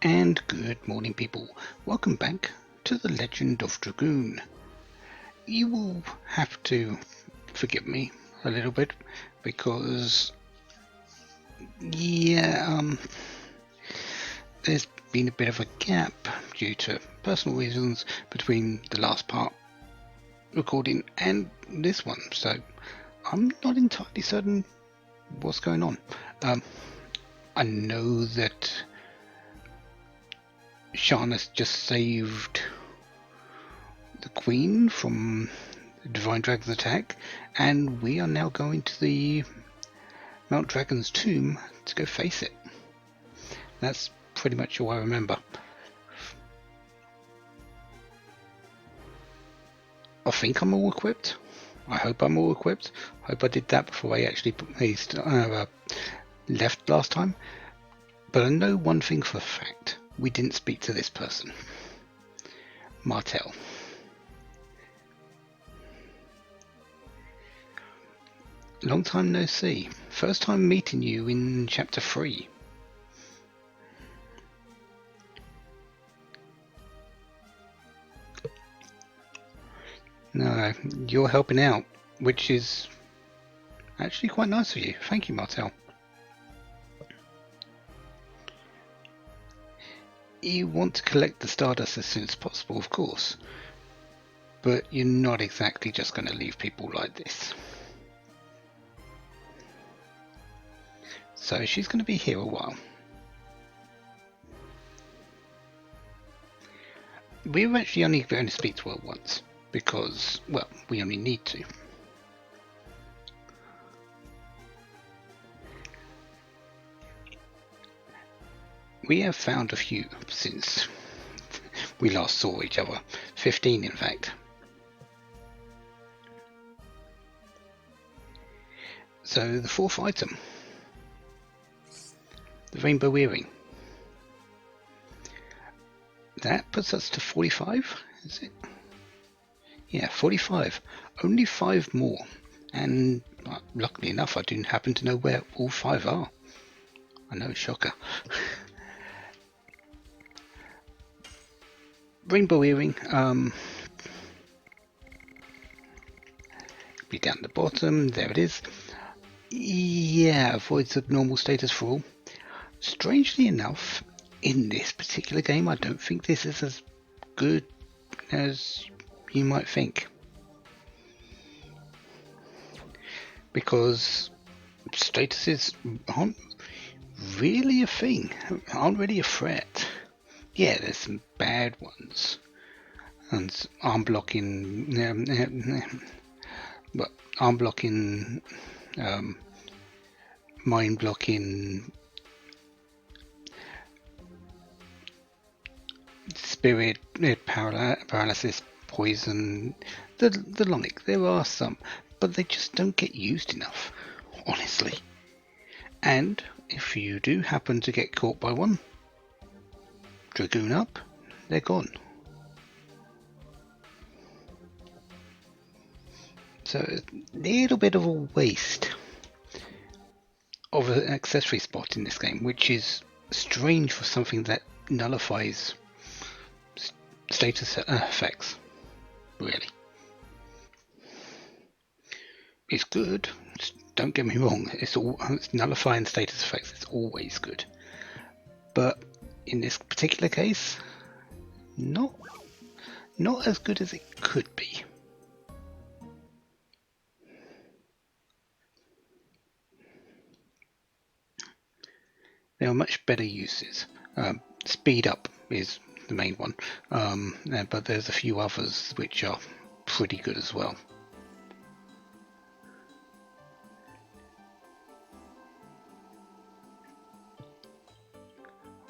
And good morning, people. Welcome back to the Legend of Dragoon. You will have to forgive me a little bit because, there's been a bit of a gap due to personal reasons between the last part recording and this one, so I'm not entirely certain what's going on. I know that Shana's just saved the Queen from the Divine Dragon's attack, and we are now going to the Mount Dragon's tomb to go face it. That's pretty much all I remember. I think I'm all equipped. I hope I'm all equipped. I hope I did that before I actually left last time. But I know one thing for a fact. We didn't speak to this person. Martel. Long time no see. First time meeting you in chapter 3. No, you're helping out, which is actually quite nice of you. Thank you, Martel. You want to collect the Stardust as soon as possible, of course. But you're not exactly just going to leave people like this. So she's going to be here a while. We're actually only going to speak to her once, because, well, we only need to. We have found a few since we last saw each other. 15, in fact. So the fourth item. The Rainbow Earring. That puts us to 45, is it? Yeah, 45. Only 5 more. And luckily enough, I do happen to know where all 5 are. I know, shocker. Rainbow Earring. Be down the bottom. There it is. Yeah, avoids the normal status for all. Strangely enough, in this particular game, I don't think this is as good as you might think. Because statuses aren't really a thing, aren't really a threat. Yeah, there's some bad ones. And arm blocking, mind blocking, spirit, paralysis, poison, the like. There are some, but they just don't get used enough, honestly. And if you do happen to get caught by one, Dragoon up, they're gone. So a little bit of a waste of an accessory spot in this game, which is strange for something that nullifies status effects, really. It's good, don't get me wrong, it's nullifying status effects, it's always good. But in this particular case, not as good as it could be. There are much better uses. Speed up is the main one, but there's a few others which are pretty good as well.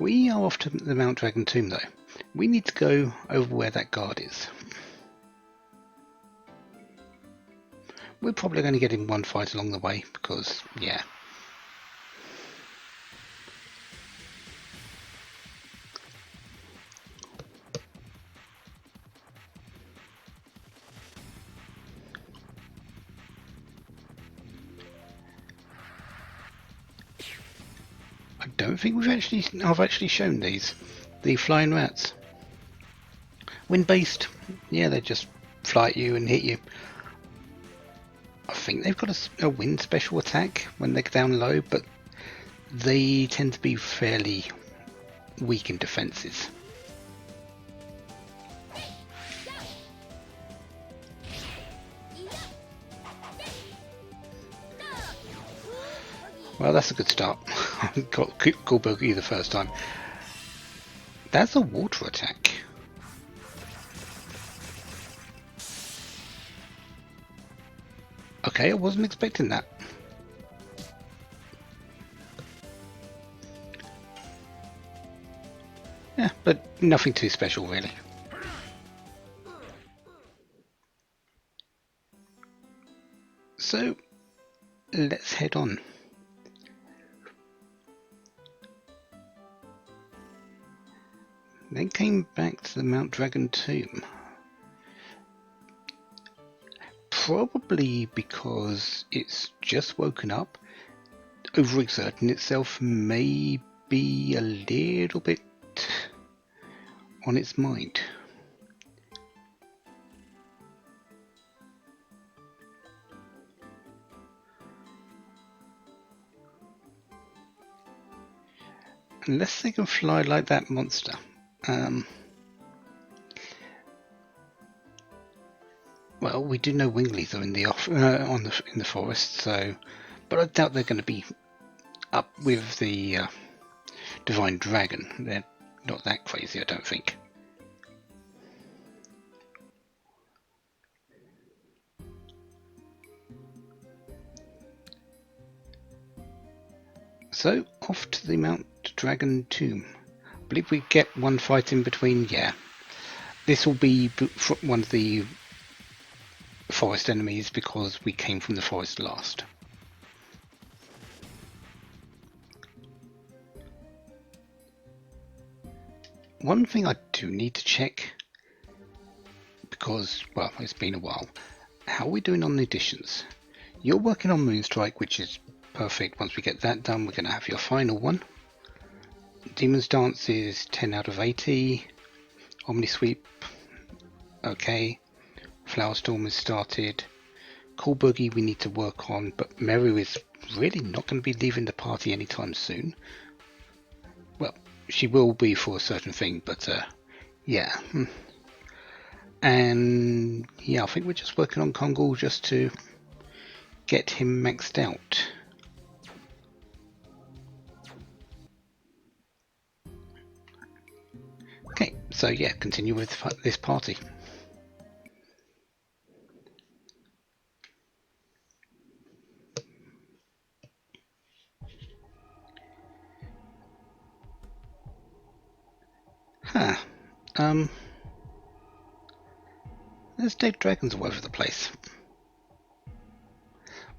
We are off to the Mount Dragon tomb though. We need to go over where that guard is. We're probably going to get in one fight along the way because, yeah. don't think I've actually shown these. The flying rats. Wind based. Yeah, they just fly at you and hit you. I think they've got a wind special attack when they're down low, but they tend to be fairly weak in defences. Well, that's a good start. Got cool boogie the first time. That's a water attack. Okay, I wasn't expecting that. Yeah, but nothing too special really. So, let's head on. Then came back to the Mount Dragon tomb. Probably because it's just woken up, overexerting itself may be a little bit on its mind. Unless they can fly like that monster. Well, we do know Winglies are in the in the forest, so, but I doubt they're going to be up with the Divine Dragon. They're not that crazy, I don't think. So, off to the Mount Dragon tomb. I believe we get one fight in between. Yeah, this will be one of the forest enemies because we came from the forest last. One thing I do need to check, because, well, it's been a while. How are we doing on the additions? You're working on Moonstrike, which is perfect. Once we get that done, we're going to have your final one. Demon's Dance is 10 out of 80. Omni Sweep, okay. Flower Storm has started. Cool Boogie we need to work on, but Meru is really not going to be leaving the party anytime soon. Well, she will be for a certain thing, but yeah. And yeah, I think we're just working on Kongol just to get him maxed out. Okay, so yeah, continue with this party. Huh. There's dead dragons all over the place.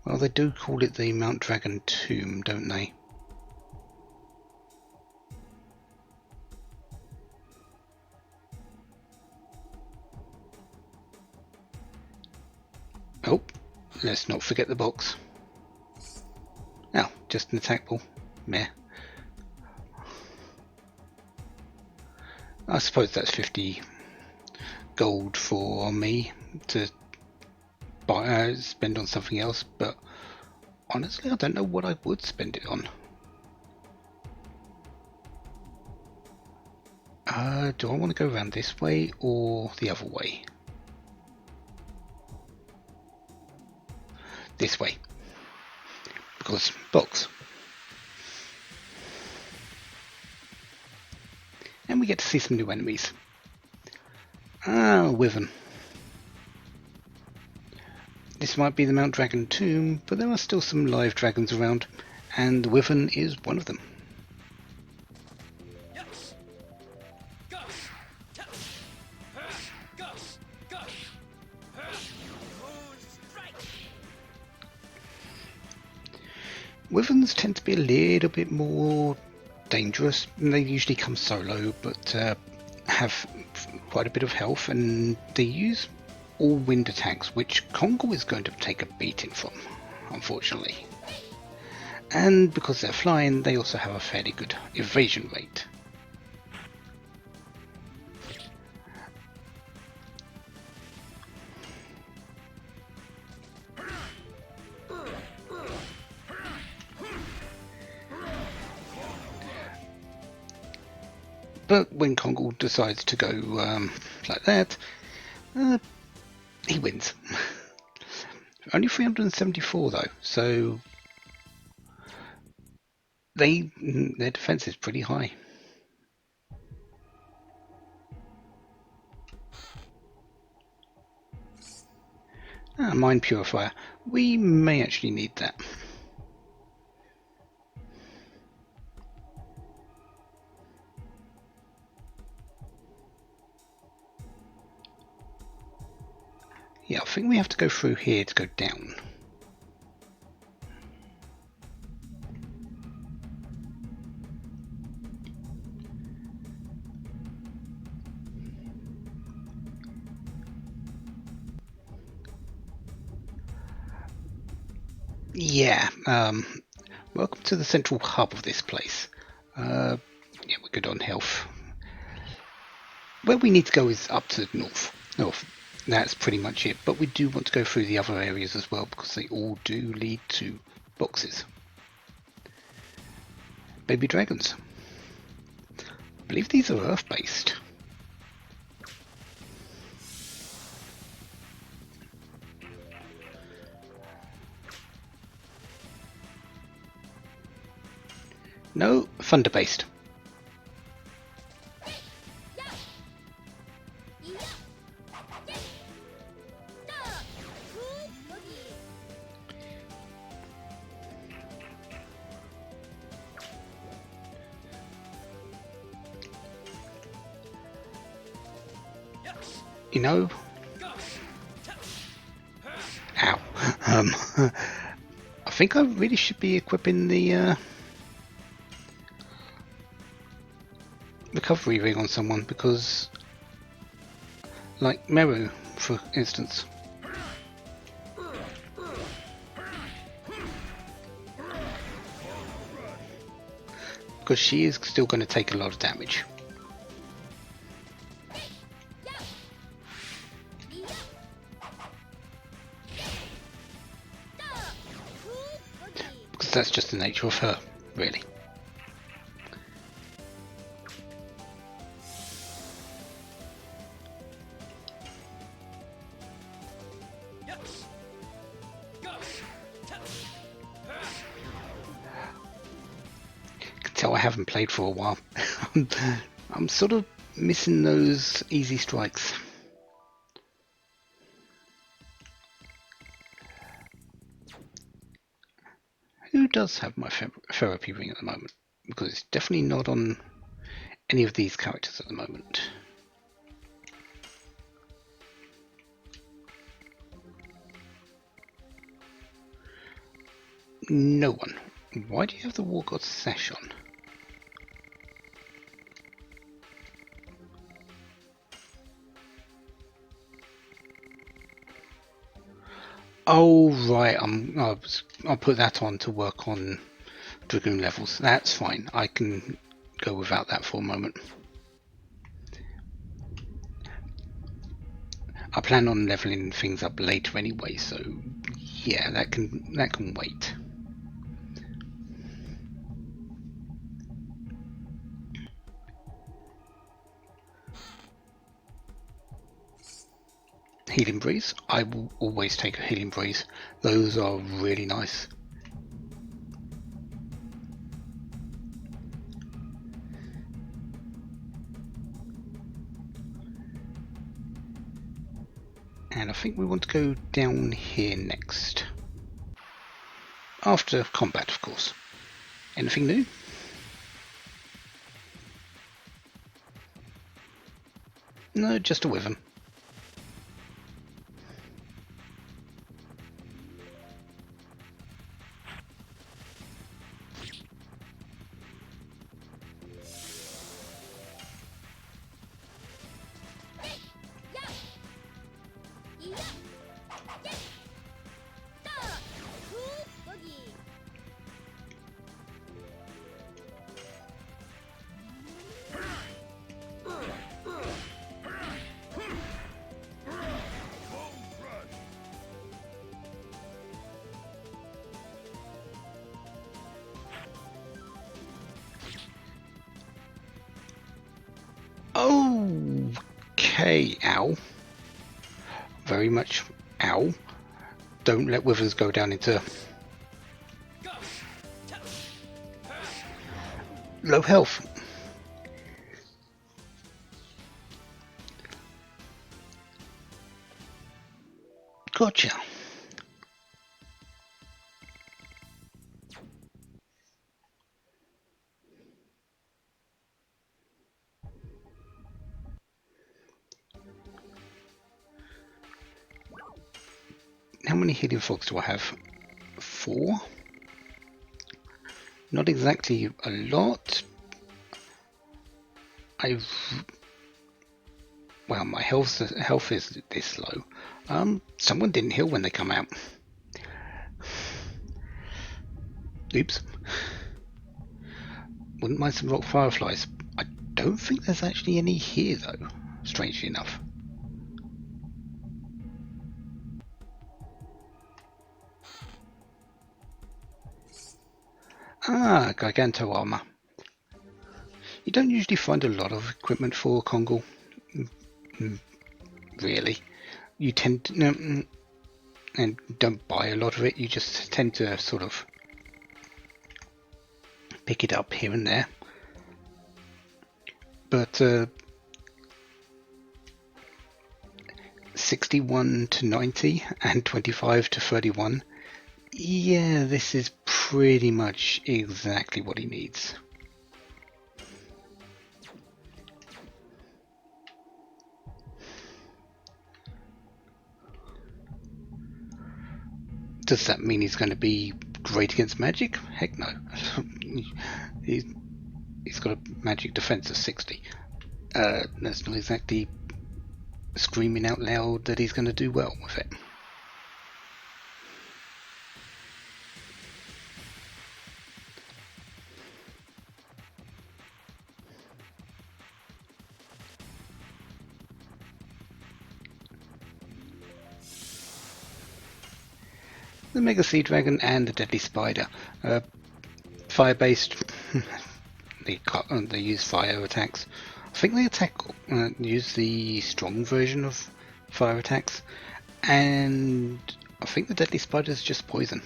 Well, they do call it the Mount Dragon tomb, don't they? Oh, let's not forget the box. Oh, just an attack ball. Meh. I suppose that's 50 gold for me to buy, spend on something else, but honestly I don't know what I would spend it on. Do I want to go around this way or the other way? This way. Because box. And we get to see some new enemies. Ah, Wyvern. This might be the Mount Dragon tomb, but there are still some live dragons around, and the Wyvern is one of them. Wyverns tend to be a little bit more dangerous. They usually come solo, but have quite a bit of health, and they use all wind attacks, which Kongol is going to take a beating from, unfortunately. And because they're flying, they also have a fairly good evasion rate. But when Kongol decides to go like that, he wins. Only 374 though, so their defense is pretty high. Mind Purifier. We may actually need that. Yeah, I think we have to go through here to go down. Yeah, welcome to the central hub of this place. Yeah, we're good on health. Where we need to go is up to the north. That's pretty much it, but we do want to go through the other areas as well because they all do lead to boxes. Baby dragons. I believe these are earth-based. No, thunder-based. You know, ow. I think I really should be equipping the recovery ring on someone because, like Meru, for instance. Because she is still going to take a lot of damage. Because that's just the nature of her, really. Tell I haven't played for a while. I'm sort of missing those easy strikes. Who does have my therapy ring at the moment? Because it's definitely not on any of these characters at the moment. No one. Why do you have the War God Sash on? Oh right, I'll put that on to work on Dragoon levels. That's fine. I can go without that for a moment. I plan on leveling things up later anyway, so yeah, that can wait. Healing Breeze. I will always take a Healing Breeze. Those are really nice. And I think we want to go down here next. After combat, of course. Anything new? No, just a Wyvern. Okay, ow. Very much ow. Don't let withers go down into low health. Gotcha. How many healing frogs do I have? 4? Not exactly a lot. Well, my health is this low. Someone didn't heal when they come out. Oops. Wouldn't mind some rock fireflies. I don't think there's actually any here though, strangely enough. Ah, Giganto armor. You don't usually find a lot of equipment for Kongol, really. You tend to, and don't buy a lot of it, you just tend to sort of pick it up here and there. But 61 to 90 and 25 to 31, yeah, this is pretty much exactly what he needs. Does that mean he's going to be great against magic? Heck no. He's got a magic defense of 60. That's not exactly screaming out loud that he's going to do well with it. The Mega Sea Dragon and the Deadly Spider. Fire-based. They use fire attacks. I think they use the strong version of fire attacks, and I think the Deadly Spider is just poison.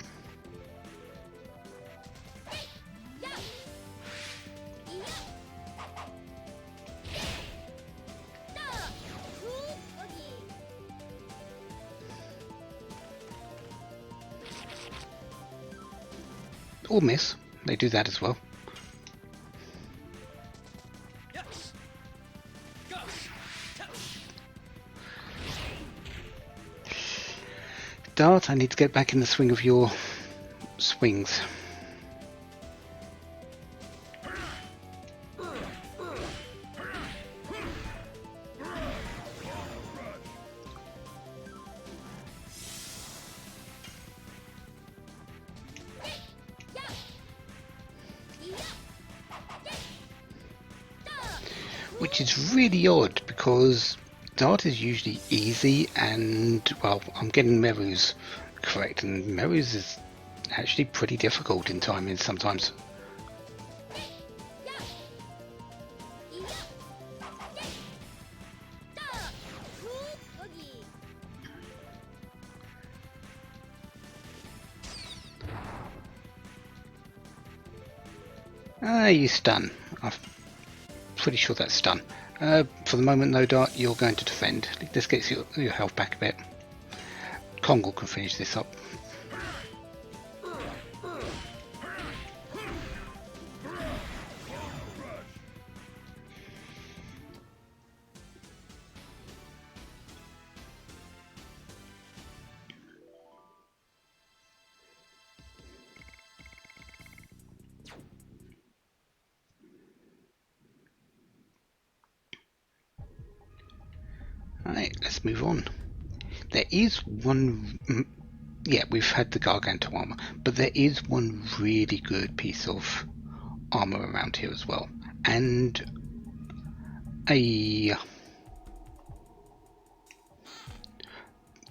Or miss. They do that as well. Dart, I need to get back in the swing of your swings. Which is really odd because Dart is usually easy, and well, I'm getting Meru's correct, and Meru's is actually pretty difficult in timing sometimes. You stun. I'm pretty sure that's stun. For the moment though, Dart, you're going to defend. This gets your health back a bit. Kongol can finish this up. Alright, let's move on. There is one... Yeah, we've had the Garganto armor, but there is one really good piece of armor around here as well. And a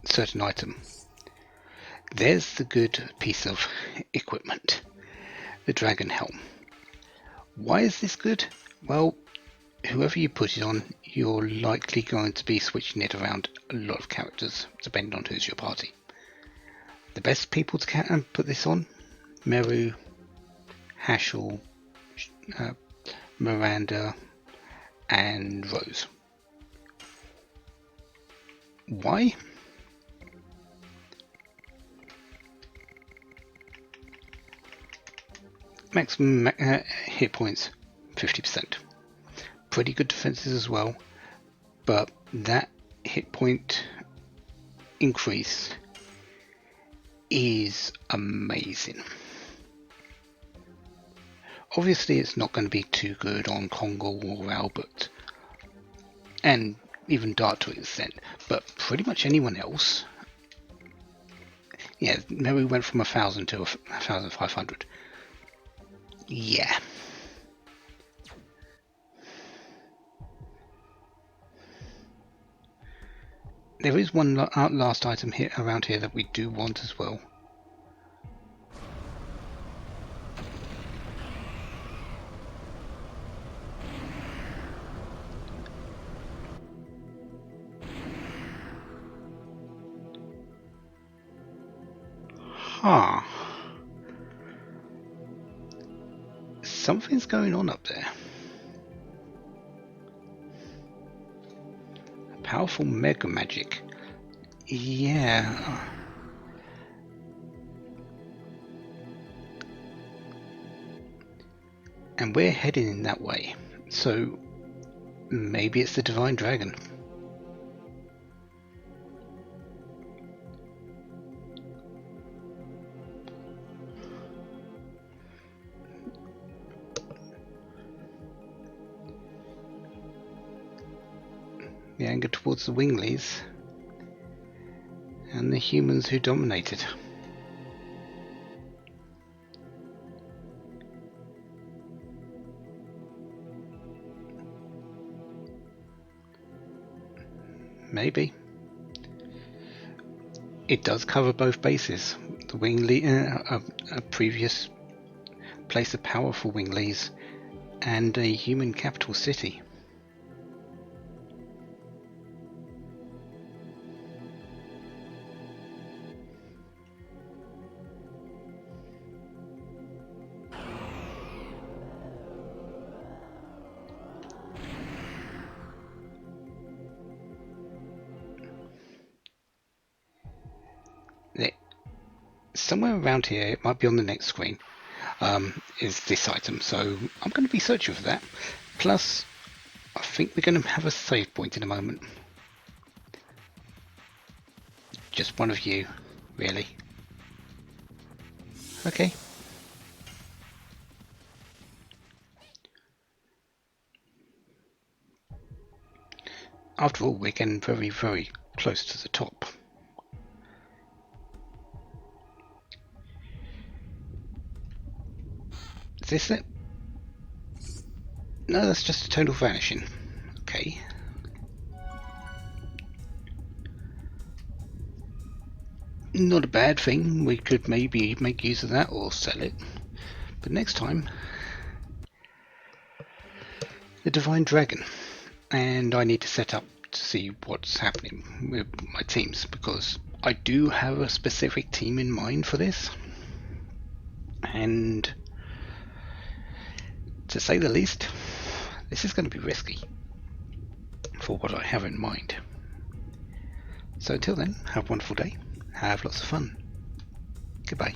certain item. There's the good piece of equipment. The Dragon Helm. Why is this good? Well, whoever you put it on, you're likely going to be switching it around a lot of characters, depending on who's your party. The best people to put this on: Meru, Hashel, Miranda, and Rose. Why? Maximum hit points 50%. Pretty good defenses as well, but that hit point increase is amazing. Obviously it's not going to be too good on Congo or Albert, and even Dart to an extent, but pretty much anyone else. Yeah, Mary went from 1,000 to 1,500. Yeah. There is one last item here around here that we do want as well. Huh. Something's going on up there. Powerful mega magic. Yeah. And we're heading in that way. So maybe it's the Divine Dragon. The anger towards the Winglies and the humans who dominated. Maybe. It does cover both bases. The Wingly, a previous place of power for Winglies, and a human capital city. Somewhere around here, it might be on the next screen, is this item, so I'm going to be searching for that. Plus, I think we're going to have a save point in a moment. Just one of you, really. Okay. After all, we're getting very, very close to the top. Is this it? No, that's just a total vanishing. Okay. Not a bad thing. We could maybe make use of that or sell it. But next time, the Divine Dragon. And I need to set up to see what's happening with my teams, because I do have a specific team in mind for this. And to say the least, this is going to be risky for what I have in mind. So until then, have a wonderful day, have lots of fun. Goodbye.